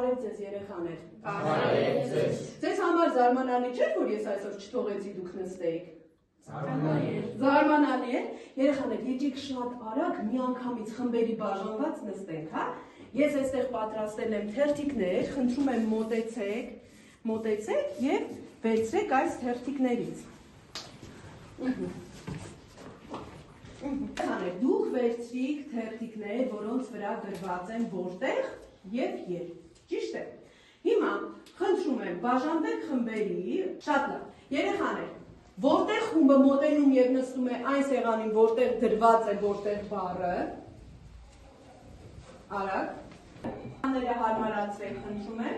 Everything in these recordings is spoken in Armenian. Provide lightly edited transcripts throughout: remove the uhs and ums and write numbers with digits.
Բարև ձեզ երեխաներ։ Բարև ձեզ։ Ձեզ համար զարմանալի չէ, որ ես այսօր չթողեցի դուք նստեիք։ Զարմանալի է։ Երեխաներ, եկեք շատ արագ միանգամից խմբերի բաժանված նստենք, հա։ Ես այստեղ պատրաստել եմ թերթիկներ, խնդրում եմ մոտեցեք եւ վերցրեք այս թերթիկներից։ Դուք վերցրիք թերթիկներ, որոնց վրա գրված են որտեղ եւ երբ, ճիշտ է։ Հիմա խնդրում եմ բաժանվեք խմբերի, շատ լավ։ Երեխաներ, որտեղ խումբը մոտենում եւ նստում է այն սեղանին, որտեղ գրված է որտեղ բառը, արագ, ները հարմարացրեք, խնդրում եմ,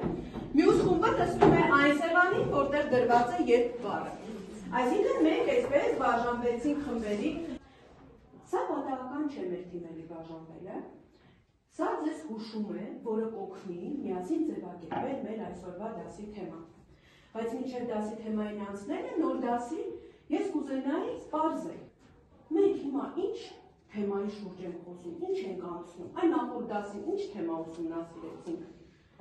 մյուս խումբը նստում է այն սեղանին, որտեղ գրված է երբ բառը։ Այսինքն մենք այսպես բաժանվեցինք խմբերի։ Սա պատահական չէ մեր թիմերի բաժանվելը։ Սա ձեզ հուշում է, որը կօգնի միասին ձևակերպել մեր այսօրվա դասի թեման։ Բայց մինչև դասի թեմային անցնելը նոր դասի ես կուզենայի պարզել։ Մենք հիմա ինչ թեմայի շուրջ ենք խոսում, ինչ ենք անցնում, այն նախորդ դասին ինչ թեմա ուսումնասիրեցինք։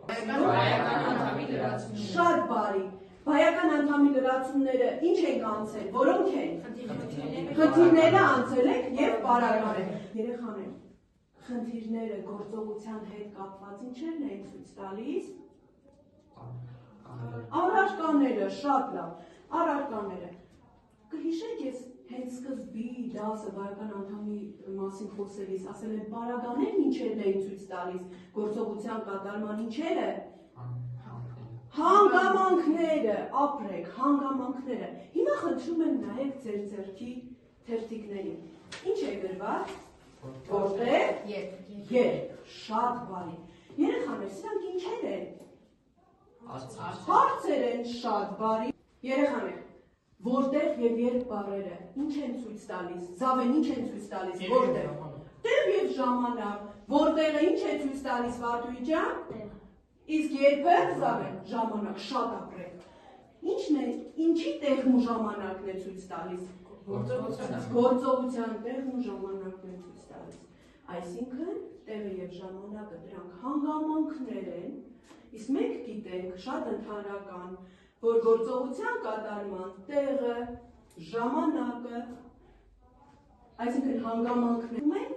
Բայական անդամի լրացումները։ Շատ բարի։ Բայական անդամի լրացումները ինչ ենք անցել, որոնք են։ Խնդիրները անցել ենք եւ պարագանել։ Երեխաներ, խնդիրները գործողության հետ կապված ինչերն են ցույց տալիս։ Առարկաները, շատ լավ, առարկաները։ Կհիշեք ես հենց սկզբի դասը բայական անդամի մասին խոսելիս ասել եմ պարագաներն ինչերն են ցույց տալիս, գործողության կատարման ինչերը։ Հանգամանքները, ապրեք, հանգամանքները։ Հիմա խնդրում եմ նայեք ձեր ձեռքի թերթիկներին։ Ինչ է գրված։ Որտեղ, երբ, շատ բարի։ Երեխաներ, սրանք ինչեր են։ Հարցեր են, շատ բարի։ Երեխաներ, որտեղ եւ երբ բառերը ինչ են ցույց տալիս։ Զավեն ինչ են ցույց տալիս, որտեղ։ Տեղ եւ ժամանակ։ Որտեղը ինչ է ցույց տալիս Վարդուհի ջան։ Իսկ երբը Զավեն, ժամանակ, շատ ապրեք։ Ինչն է, ինչի տեղն ու ժամանակն է ցույց տալիս։ Գործողության տեղն ու ժամանակն է ցույց տալիս։ Այսինքն տեղը եւ ժամանակը դրանք հանգամանքներ են, իսկ մենք գիտենք շատ ընդհանրական, որ գործողության կատարման տեղը, ժամանակը, այսինքն հանգամանքներում են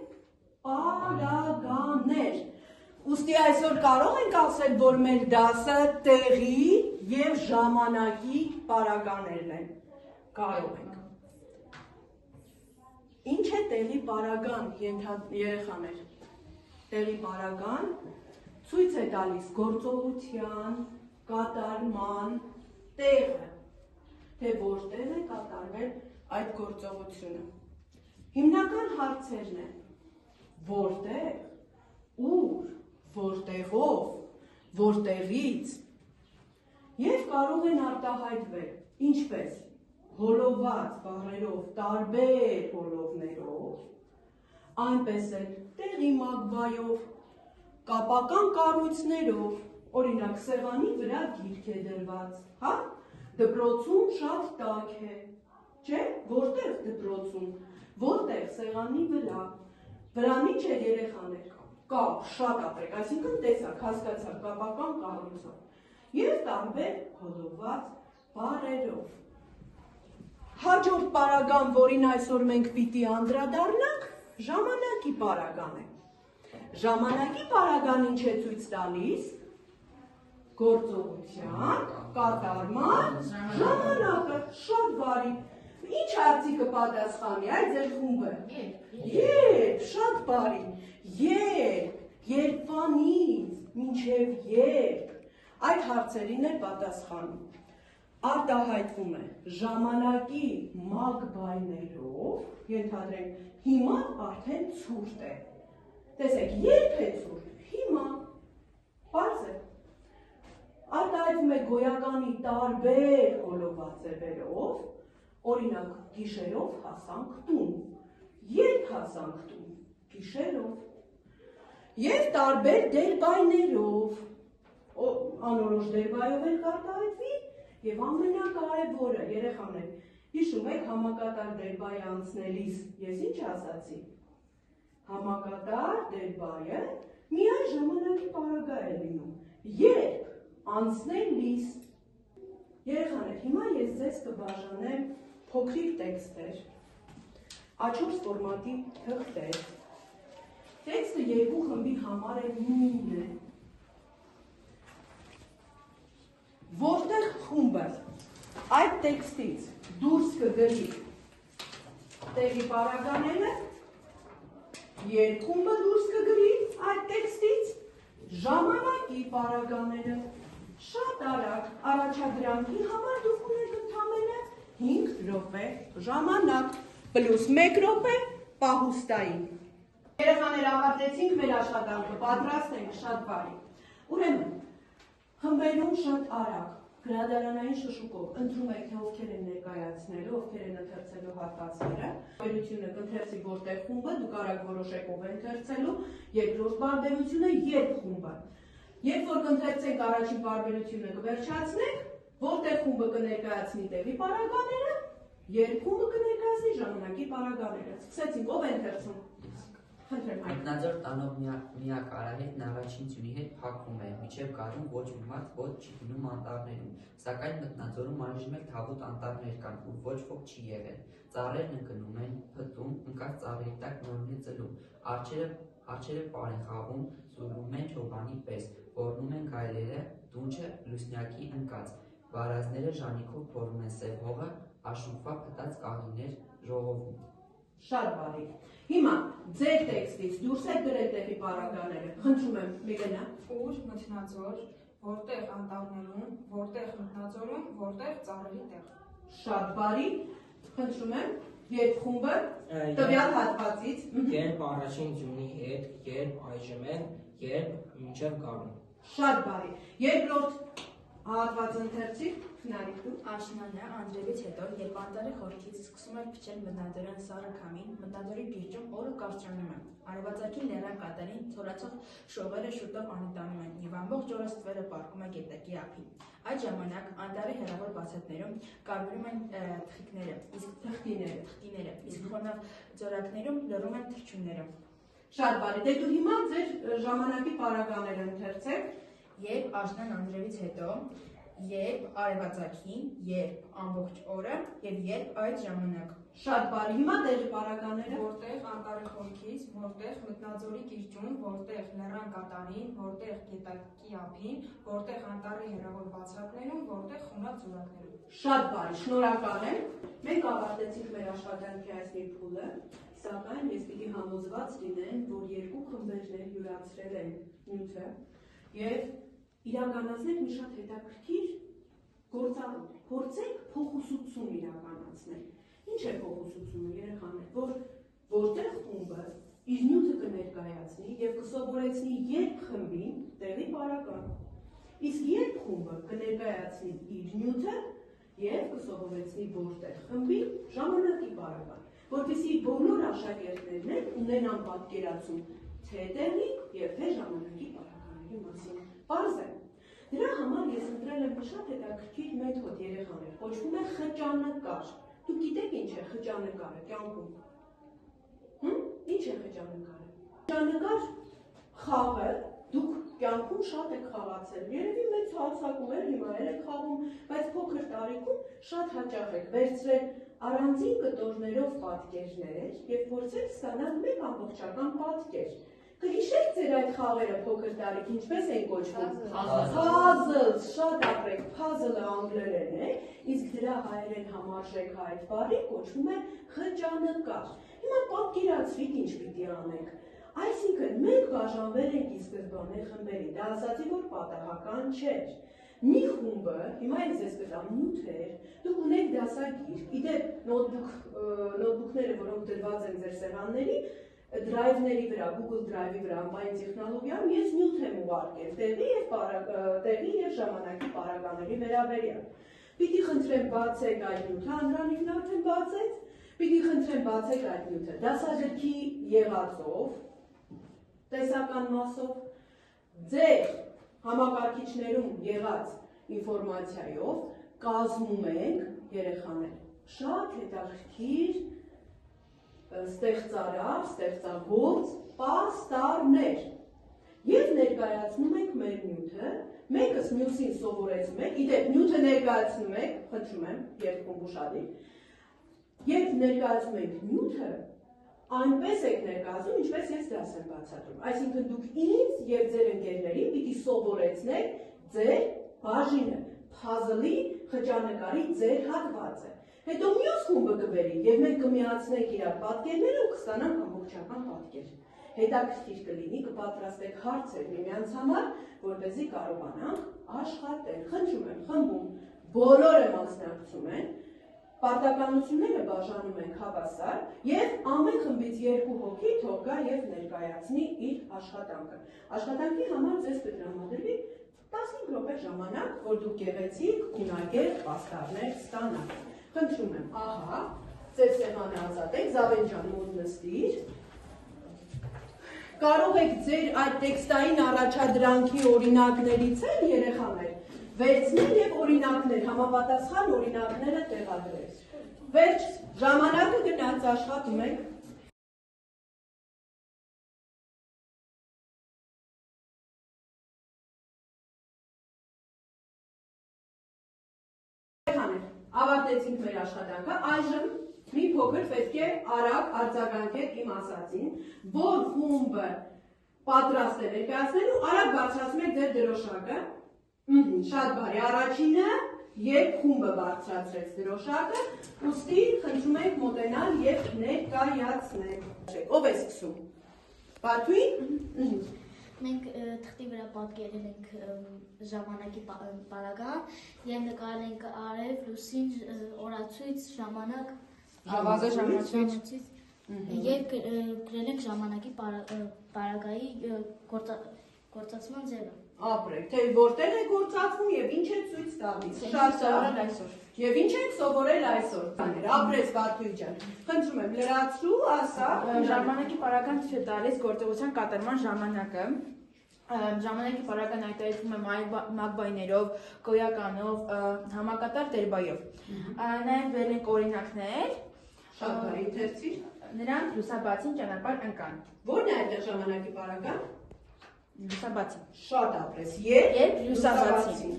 պարագաներ։ Ուստի այսօր կարող ենք ասել, որ մեր դասը տեղի եւ ժամանակի պարագաներն են։ Կարող ենք։ Ինչ է տեղի պարագան, երեխաներ։ Տեղի պարագան ցույց է տալիս գործողության, կատարման տեղը, թե որտեղ է կատարվել այդ գործողությունը։ Հիմնական հարցերն են. որտեղ, ուր, որտեղով, որտեղից եւ կարող են արտահայտվել ինչպես հոլոված բառերով, տարբեր հոլովներով, այնպես էլ տեղի մագվայով, կապական կառույցներով, օրինակ սեղանի վրա գիրք է դրված, հա? Դպրոցում շատ տաք է, չէ՞, որտեղ դպրոցում, որտեղ սեղանի վրա, վրանի չէ երեխաներ, կապ, շատ ապրեք, այսինքն տեսակ, հասկացակ, կապական կառույցով եւ տարբեր հոլոված բառերով։ Հաջորդ պարագան, որին այսօր մենք պիտի անդրադառնանք, ժամանակի պարագան է։ Ժամանակի պարագան ինչ է ցույց տալիս։ Գործողության, կատարման, ժամանակը, շատ բարի։ Ինչ հարցի կպատասխանի, այ ձեր խումբը։ Երբ, շատ բարի։ Երբ, երբանից, մինչև երբ։ Այդ հարցերին է պատասխանում։ Արտահայտվում է ժամանակի մագբայներով, ենթադրենք, հիմա արդեն ցուրտ է։ Տեսեք, երբ է ցուրտ, հիմա, պարզ է։ Արտահայտվում է գոյականի տարբեր հոլովաձևերով, օրինակ գիշերով հասանք տուն, երբ հասանք տուն, գիշերով, եւ տարբեր դերբայներով, անորոշ դերբայով էլ կարտահայտվի, եւ ամենակարևորը, երեխաներ, հիշում եք համակատար դերբայ անցնելիս, ես ինչ ասացի։ Համակատար դերբայը միայն ժամանակի պարագա է լինում։ Երբ անցնելիս։ Երեխաներ, հիմա ես ձեզ կբաժանեմ փոքրիկ տեքստեր, A4 ֆորմատի թղթեր։ Տեքստը երկու խմբի համար է նույնն է։ Որտեղ խումբը այդ տեքստից դուրս կգրի տեղի պարագաները, երկումը դուրս կգրի այդ տեքստից ժամանակի պարագաները։ Շատ արագ առաջադրանքի համար դուք ունեք ընդամենը 5 րոպե ժամանակ, պլյուս 1 րոպե պահուստային։ Երեխաներ, ավարտեցինք մեր աշխատանքը, պատրաստ ենք, շատ բարի։ Ուրեմն, խմբերում շատ արագ, գրադարանային շշուկով ընտրում եք, թե ովքեր են ներկայացնելու, ովքեր են ընթերցելու հատվածները։ Բարբերությունը կընթերցի որտեղ խումբը, դուք արագ որոշեք ով է ընթերցելու, երկրորդ բարբերությունը երբ խումբը։ Երբ որ կընթերցենք առաջին բարբերությունը կվերջացնենք, որտեղ խումբը կներկայացնի տեղի պարագաները, երբ խումբը կներկայացնի ժամանակի պարագաները։ Սկսեցինք, ով է ընթերցում։ Մտնաձոր տանող միակ արահետն առաջին ձյունի հետ փակվում է, մինչև գարուն ոչ մի մարդ ոչ չի գնում անտառներում, սակայն մտնաձորում այժմ էլ թավոտ անտառներ կան, ուր ոչ ոք չի եղել։ Ծառերն ընկնում են, փտում, ընկած ծառերի տակ նորն է ծլում, արջերը պար են խաղում, զուլում են չոբանի պես, ոռնում են գայլերը, դունչը լուսնյակի ընկած, վարազները ժանիքով փորում են սև հողը, աշունքվա փտած կաղիներ ժողովում։ Շատ բարի։ Հիմա ձեր տեքստից դուրս եք գրել տեղի պարագաները։ Խնդրում եմ, Միգենա։ Ուր մթնաձոր, որտեղ անտառներում, որտեղ մթնաձորում, որտեղ ծառերի տեղ։ Շատ բարի։ Խնդրում եմ, երբ խումբը տվյալ հատվածից։ Երբ առաջին ձյունի հետ, երբ այժմ են, երբ մինչև գարուն։ Շատ բարի։ Երկրորդ հատվածը ընթերցի, Քնարիկ դու։ Աշնանը անձրևից հետո, երբ անտառի խորքից սկսում էր փչել մտնաձորյան սառը քամին, մտնաձորի գիրճում օրը կարճանում է։ Արևածագին լեռան կատարին ցորացող շողերը շուտով անտանում են եւ ամբողջ օրը ստվերը պառկում է գետակի ափին։ Այդ ժամանակ անտառի հեռավոր բացատներում կարմրում են թխիկները, իսկ թղթիները, իսկ խոնավ ձորակներում լռում են թռչունները։ Շատ բարի։ Դե դու հիմա ձեր ժամանակի պարագաները ընթերցեք։ Երբ աշնան անձրևից հետո, երբ արևածագին, երբ ամբողջ օրը եւ երբ այդ ժամանակ։ Շատ բարի։ Հիմա տեղի պարագաները։ Որտեղ անտառի խորքից, որտեղ մտնաձորի գիրճում, որտեղ լեռան կատարին, որտեղ գետակի ափին, որտեղ անտառի հեռավոր բացատներում, որտեղ խոնավ ձորակներում։ Շատ բարի, շնորհակալ եմ։ Մենք ավարտեցինք մեր աշխատանքի այս մի փուլը, սակայն ես պիտի համոզված լինեմ, որ երկու խմբերներ յուրացրել են նյութը եւ իրականացնեք մի շատ հետաքրքիր գործառույթ։ Փորձեք փոխուսուցում իրականացնել։ Ինչ է փոխուսուցումը, երեխաներ, որ որտեղ խումբը իր նյութը կներկայացնի եւ կսովորեցնի երբ խմբին տեղի պարագան։ Իսկ երբ խումբը կներկայացնի իր նյութը եւ կսովորեցնի որտեղ խմբին ժամանակի պարագան, որպեսզի բոլոր աշակերտներն ունենան պատկերացում թե տեղի եւ թե ժամանակի պարագաների մասին։ Պարզ է։ Դրա համար ես ընտրել եմ շատ հետաքրքիր մեթոդ, երեխաներ, կոչվում է խճանկար։ Դուք գիտեք ինչ է խճանկարը կյանքում։ Ինչ է խճանկարը։ Խճանկար խաղը դուք կյանքում շատ եք խաղացել։ Երևի մեծ հացակում եք հիմա եք խաղում, բայց փոքր տարիքում շատ հաճախ եք վերցրել առանձին կտորներով պատկերներ եւ փորձել ստանալ մեկ ամբողջական պատկեր։ Կհիշեք ձեր այդ խաղերը փոքր տարիք ինչպես են կոչվում։ Puzzle, շատ ապրեք, puzzle-ը անգլերեն է, իսկ դրա հայերեն համարժեք այդ բառի կոչվում է խճանկար։ Հիմա պատկերացրեք ինչ պիտի անեք։ Այսինքն մենք բաժանվել ենք ի սկզբանե խմբերի, դա ասացի, որ պատահական չէր։ Մի խումբը, հիմա ես ձեզ կտամ նյութեր, դուք ունեք դասագիր, իդեպ նոթբուքները, որոնք դրված են ձեր սեղանների, Drive-ների վրա, Google Drive-ի վրա, անպային տեխնոլոգիայում ես նյութ եմ ուղարկել տեղի եւ ժամանակի պարագաների վերաբերյալ։ Պիտի խնդրեմ բացեք այդ նյութը, Անդրանիկն արդեն բացեց, պիտի խնդրեմ բացեք այդ նյութը, դասագրքի եղածով, տեսական մասով, ձեր համակարգիչներում եղած ինֆորմացիայով կազմում ենք երեխաներ շատ հետաքրքիր ստեղծարար, ստեղծագործ պաստառներ եւ ներկայացնում ենք մեր նյութը, մեկը մեկս մյուսին սովորեցնում եք, իդեպ նյութը ներկայացնում եք, խնդրում եմ, երկում ուշադիր, երբ ներկայացնում եք նյութը, այնպես եք ներկայացնում, ինչպես ես դաս եմ բացատրում։ Այսինքն դուք ինձ եւ ձեր ընկերներին պիտի սովորեցնեք ձեր բաժինը, puzzle-ի խճանկարի ձեր հատվածը։ Հետո մյուս խումբը կբերի եւ մենք կմիացնենք իրար պատկերները ու կստանանք ամբողջական պատկեր։ Հետաքրքիր կլինի, կպատրաստեք հարցեր միմյանց համար, որպեսզի կարողանանք աշխատել։ Խնդրում եմ, խմբում բոլորը մասնակցում են, պարտականությունները բաժանում ենք հավասար եւ ամեն խմբից 2 հոգի թող գա եւ ներկայացնի իր աշխատանքը։ Աշխատանքի համար ձեզ կտրամադրվի 15 րոպե ժամանակ, որ դուք գեղեցիկ, գունագեղ պաստառներ ստանաք։ Խնդրում եմ, ահա, ձեր սեղանը ազատեք, Զավեն ջան, մոտ նստիր։ Կարող եք ձեր այդ տեքստային առաջադրանքի օրինակներից էլ երեխաներ վերցնել եւ օրինակներ, համապատասխան օրինակները տեղադրել։ Վերջ, ժամանակը գնաց, աշխատում եք։ Ավարտեցինք մեր աշխատանքը, այժմ մի փոքր պետք է արագ արձագանքեք իմ ասածին, որ խումբը պատրաստ է ներկայացնելու, արագ բարձրացնում եք ձեր դրոշակը, շատ բարի, առաջինը, երբ խումբը բարձրացրեց դրոշակը, ուստի խնդրում եք մոտենալ եւ ներկայացնել։ Ով է սկսում։ Բաթուին։ Մենք թղթի վրա պատկերել ենք ժամանակի պարագան եւ նկարել ենք արև, լուսին, օրացույց, ժամանակ, Ավազը ժամացույց եւ գրել ենք ժամանակի պարագայի գործածման ձևը։ Ապրեք, թե որտեղ է գործածվում եւ ինչ է ցույց տալիս։ Շատ սովորել այսօր։ Եվ ինչ ենք սովորել այսօր։ Ապրես Վարդուի ջան։ Խնդրում եմ, լրացրու, ասա։ Ժամանակի պարագան ցույց է տալիս գործողության կատարման ժամանակը։ Ժամանակի պարագան հայտարարվում է մագբայներով, գոյականով, համակատար տերբայով։ Նաև վերել ենք օրինակներ։ Շատ բարի, թերցի։ Նրանք լուսաբացին ճանապարհ ընկան։ Ո՞րն է այդտեղ ժամանակի պարագան։ Լուսաբացին։ Շատ ապրես։ Երբ լուսաբացին։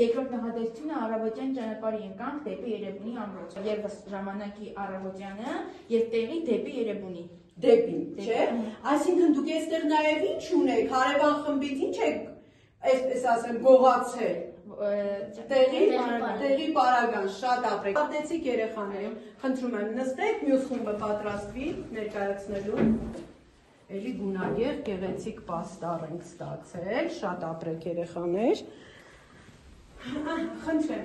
Երկրորդ նախադասությունը առավոտյան ճանապարհի ընկանք դեպի Երևանի ամրոց։ Եվ ժամանակի առավոտյանը եւ տեղի դեպի Երևանի։ Դեպին, չէ՞։ Այսինքն դուք այստեղ նաեւ ինչ ունեք, հարևան խմբից ինչ եք, այսպես ասեմ, գողացել։ Տեղի պարագան, շատ ապրեք։ Պատեցիք երեխաներին, խնդրում եմ նստեք, մյուս խումբը պատրաստվի ներկայացնելու։ Էլի գունագեղ գեղեցիկ պաստառ ենք ստացել, շատ ապրեք երեխաներ։ Խնդրեմ,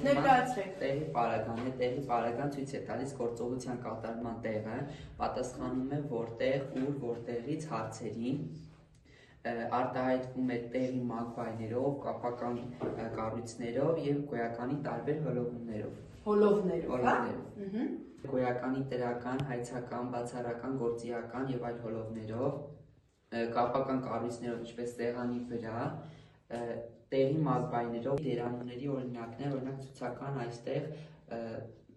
ներկայացրեք։ Տեղի պարագան է, տեղի պարագան ցույց է տալիս գործողության կատարման տեղը, պատասխանում է որտեղ, ուր, որտեղից հարցերին, արտահայտվում է տեղի մագբայներով, կապական կառույցներով եւ գոյականի տարբեր հոլովներով։ Հոլովներով, հա։ Գոյականի դրական, հայցական, բացառական, գործիական եւ այլ հոլովներով, կապական կառույցներով, ինչպես սեղանի վրա, տեղի մագբայներով, դերանունների օրինակներ, օրինակ ցուցական այստեղ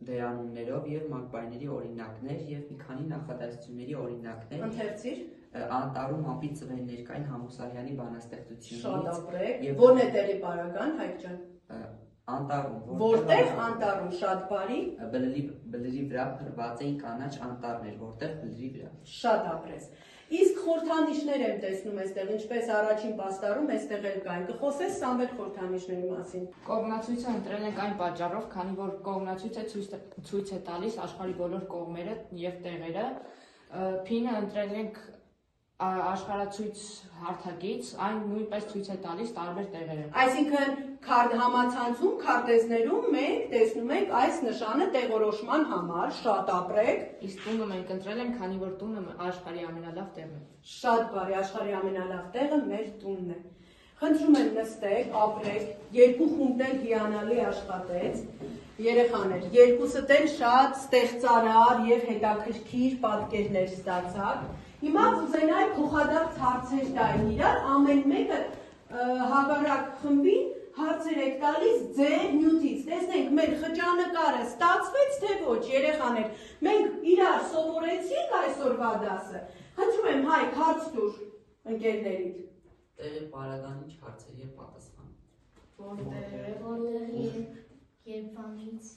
դերանուններով եւ մագբայների օրինակներ եւ մի քանի նախադասությունների օրինակներ։ Ընթերցիր։ Անտառում ամպի ծվեր ներկային Համուսարյանի բանաստեղծությունից։ Շատ ապրեք։ Ո՞րն է տեղի պարագան, Հայկ ջան։ Անտառում։ Որտեղ անտառում, շատ բարի։ Բլրի վրա փրված էին կանաչ անտառներ, որտեղ բլրի վրա։ Շատ ապրես։ Իսկ խորհրդանիշներ եմ տեսնում այստեղ, ինչպես առաջին պաստառում այստեղ էլ կային։ Կխոսես Սամվել խորհրդանիշների մասին։ Կողմնացույցը ընտրել ենք այն պատճառով, քանի որ կողմնացույցը ցույց է տալիս աշխարհի բոլոր կողմերը եւ տեղերը։ Փինը ընտրել ենք աշխարհացույց հարթակից, այն նույնպես ցույց է տալիս տարբեր տեղերը։ Այսինքն համացանցում, քարտեզներում մենք տեսնում ենք այս նշանը տեղորոշման համար, շատ ապրեք։ Իսկ տունը մենք ընտրել ենք, քանի որ տունը աշխարհի ամենալավ տեղն է։ Շատ բարի, աշխարհի ամենալավ տեղը մեր տունն է։ Խնդրում եմ նստեք, ապրեք, երկու խումբն էլ հիանալի աշխատեց։ Երեխաներ, երկուսդ էլ շատ ստեղծարար եւ հետաքրքիր պատկերներ ստացաք։ Հիմա կուզենայի փոխադարձ հարցեր տային իրար, ամեն մեկը հակառակ խմբին հարցեր եք տալիս ձեր նյութից։ Տեսնենք, մեր խճանկարը ստացվեց թե ոչ, երեխաներ։ Մենք իրար սովորեցինք այսօրվա դասը։ Խնդրում եմ, Հայկ, հարց տուր ընկերներիդ։ Տեղի պարագան ինչ հարցեր եւ պատասխան։ Որտեղի երբանից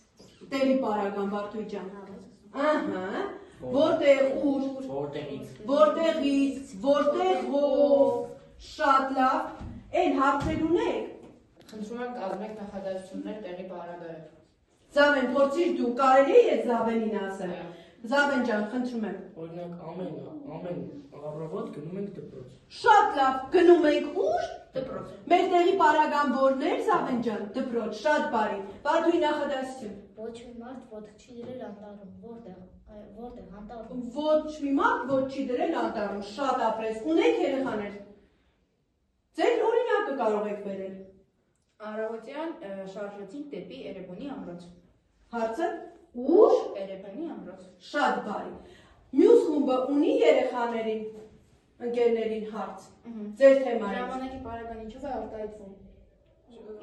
Տեղի պարագան Վարդուհի ջան։ Ահա։ Որտեղ ուր։ Որտեղից, որտեղով։ Շատ լավ։ Այն հարցեր ունեք։ Խնդրում եմ կազմեք նախադասություններ տեղի պարագայով։ Զավեն, փորձիր դու, կարելի է ես Զավենին ասեմ։ Զավեն ջան, խնդրում եմ։ Օրինակ ամեն առավոտ գնում ենք դպրոց։ Շատ լավ, գնում ենք ուր։ Դպրոց։ Մեր տեղի պարագան որն էր, Զավեն ջան, դպրոց, շատ բարի։ Վարդուհի նախադասություն։ ոչ մի մարդ ոտք չի դրել անտառում, որտեղ անտառում։ Ոչ մի մարդ ոչ չի դրել անտառում, շատ ապրես։ Ունեք երեխաներ։ Ձեր օրինակը կարող եք բերել։ Առավոտյան շարժվեցինք դեպի Էրեբունի ամրոց։ Հարցը ուր։ Էրեբունի ամրոց։ Շատ բարի։ Մյուս խումբը ունի երեխաներին, ընկերներին հարց։ Ձեր թեմայից։ Ժամանակի պարագան ինչով է արտահայտվում։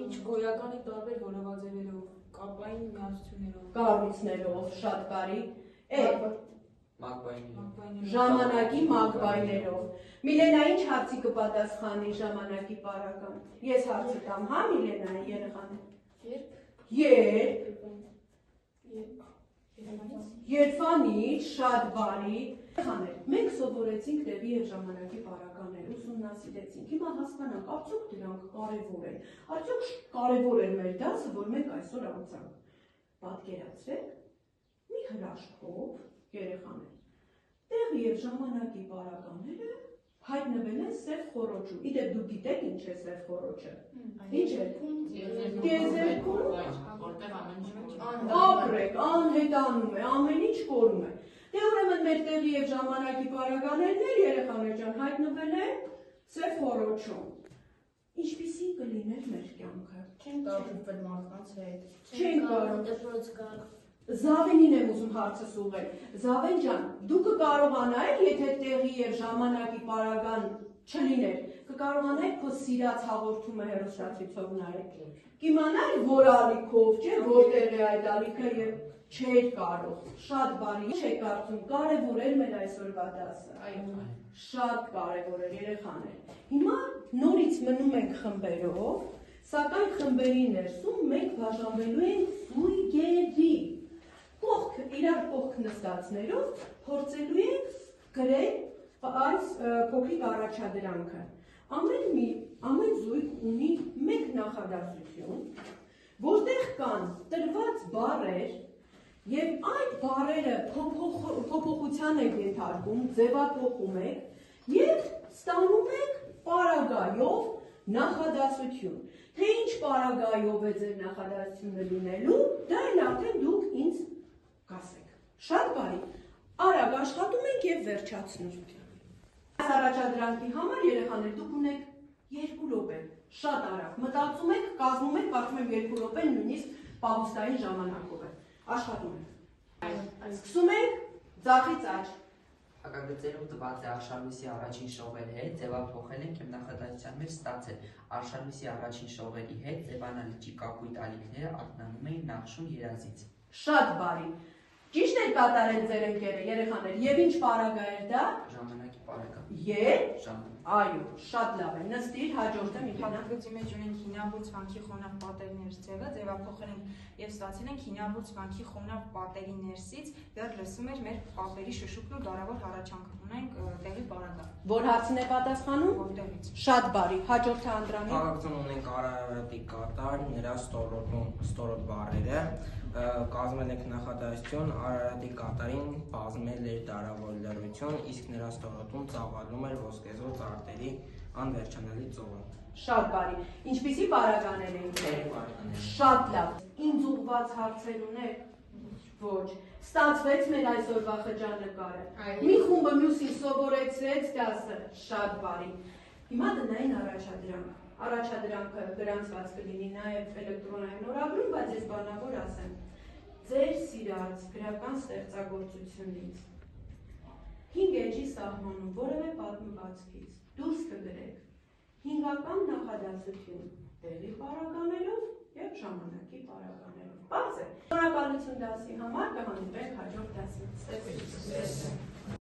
Ինչ գոյականի տարբեր որովաձևերով, կապային միացություններով, Կառույցներով, շատ բարի։ Մակբայինի Ժամանակի մակբայներով։ Միլենա ինչ հարցի կպատասխանի ժամանակի պարագան։ Ես հարցի տամ, հա Միլենա, երեխաներ։ Երբանից, շատ բարի։ Երեխաներ, մենք սովորեցինք տեղի եւ ժամանակի պարագաներ, ուսումնասիրեցինք։ Հիմա հասկանանք, արդյոք դրանք կարևոր են։ Արդյոք կարևոր էր մեր դասը, որ մենք այսօր անցանք։ Պատկերացրեք, մի հրաշքով երեխաներ։ Տեղի եւ ժամանակի պարագաները հայտնվել են սև խոռոչում։ Իդեպ դուք գիտեք ինչ է սև խոռոչը։ Ինչ է։ Տիեզերքում որտեղ ամեն ինչ ապրեք, անհետանում է, ամեն ինչ կորում է։ Դե ուրեմն մեր տեղի եւ ժամանակի պարագաներն էլ երեխաներ ջան հայտնվել են սև խոռոչում։ Ինչպիսի կլիներ մեր կյանքը։ Չեն կարող շփվել մարդկանց հետ։ Չեն կարող։ Դպրոց գալ։ Զավենին եմ ուզում հարցս ուղղել։ Զավեն ջան, դու կկարողանայիր, եթե տեղի եւ ժամանակի պարագան չլիներ, կկարողանայիր քո սիրած հաղորդումը հեռուստացույցով նայել։ Կիմանայիր որ ալիքով, չէ, որտեղ է այդ ալիքը եւ չէր կարող։ Շատ բարի, ինչ եք կարծում, կարևոր էր մեր այսօրվա դասը։ Այո։ Շատ կարևոր էր երեխաներ։ Հիմա նորից մնում ենք խմբերով, սակայն խմբերի ներսում մենք բաժանվելու ենք զույգերի։ Իրար կողք նստածներով փորձելու ենք գրել այս փոքրիկ առաջադրանքը։ Ամեն զույգ ունի մեկ նախադասություն, որտեղ կան տրված բառեր եւ այդ բառերը փոփոխության եք ենթարկում, ձևափոխում եք եւ ստանում եք պարագայով նախադասություն։ Թե ինչ պարագայով է ձեր նախադասությունը լինելու, դա էլ արդեն դուք ինձ կասեք։ Շատ բարի։ Արագ աշխատում ենք եւ վերջացնում։ Այս առաջադրանքի համար երեխաներ դուք ունեք 2 րոպե։ Շատ արագ։ Մտածում եք, կազմում եք, կարծում եմ 2 րոպեն նույնիսկ պահուստային ժամանակով է։ Աշխատում ենք։ Սկսում ենք ձախից աջ։ Հակագծերում տված է արշալույսի առաջին շողերի հետ ձևափոխել ենք եւ նախադասության մեջ ստացել արշալույսի առաջին շողերի հետ ձևանալիճի կապույտ ալիքները արտնանում էին նախշուն երազից։ Շատ բարի։ Ճիշտ է կատարել ձեր ընկերը, երեխաներ, եւ ինչ պարագա էր դա։ Ժամանակի պարագա։ Եվ այո, շատ լավ է։ Նստիր, հաջորդը մի քանի Հատկացի մեջ ունենք հինավուրց վանքի խոնավ պատերի ներս ձևը, ձևափոխել ենք եւ ստացել ենք հինավուրց վանքի խոնավ պատերի ներսից, դեռ լսում էր մեր պապերի շշուկն ու դարավոր հառաչանքը։ Ունենք տեղի պարագա։ որ հարցին է պատասխանում։ Որտեղից։ Շատ բարի, հաջորդը Անդրանիկ։ Քաղաքցում ունենք Արարատի կատար, նրա ստորոտ բառերը, կազմել ենք նախադասություն, Արարատի կատարին բազմել էր դարավոր լռություն, իսկ նրա ստորոտում ծավալում էր ոսկեզօծ արտերի անվերջանալի ծովը։ Շատ բարի։ Ինչպիսի պարագաներ էին ձեր։ Շատ լավ։ Ինձ ուղղված հարցեր ունեք։ Ոչ։ Ստացվեց մեր այսօրվա խճանկարը։ Մի խումբը մյուսին սովորեցրեց դասը։ Շատ բարի։ Հիմա տնային առաջադրանք։ Առաջադրանքը գրանցված կլինի նաև էլեկտրոնային օրագրում, բայց ես բանավոր ասեմ։ Ձեր սիրած գրական ստեղծագործությունից 5 էջի սահմանում որևէ պատմվածքից դուրս կգրեք հինգական նախադասություն տեղի պարագաներով եւ ժամանակի պարագաներով։ Բարձր։ Շնորհակալություն դասի համար, կհանդիպենք հաջորդ դասի։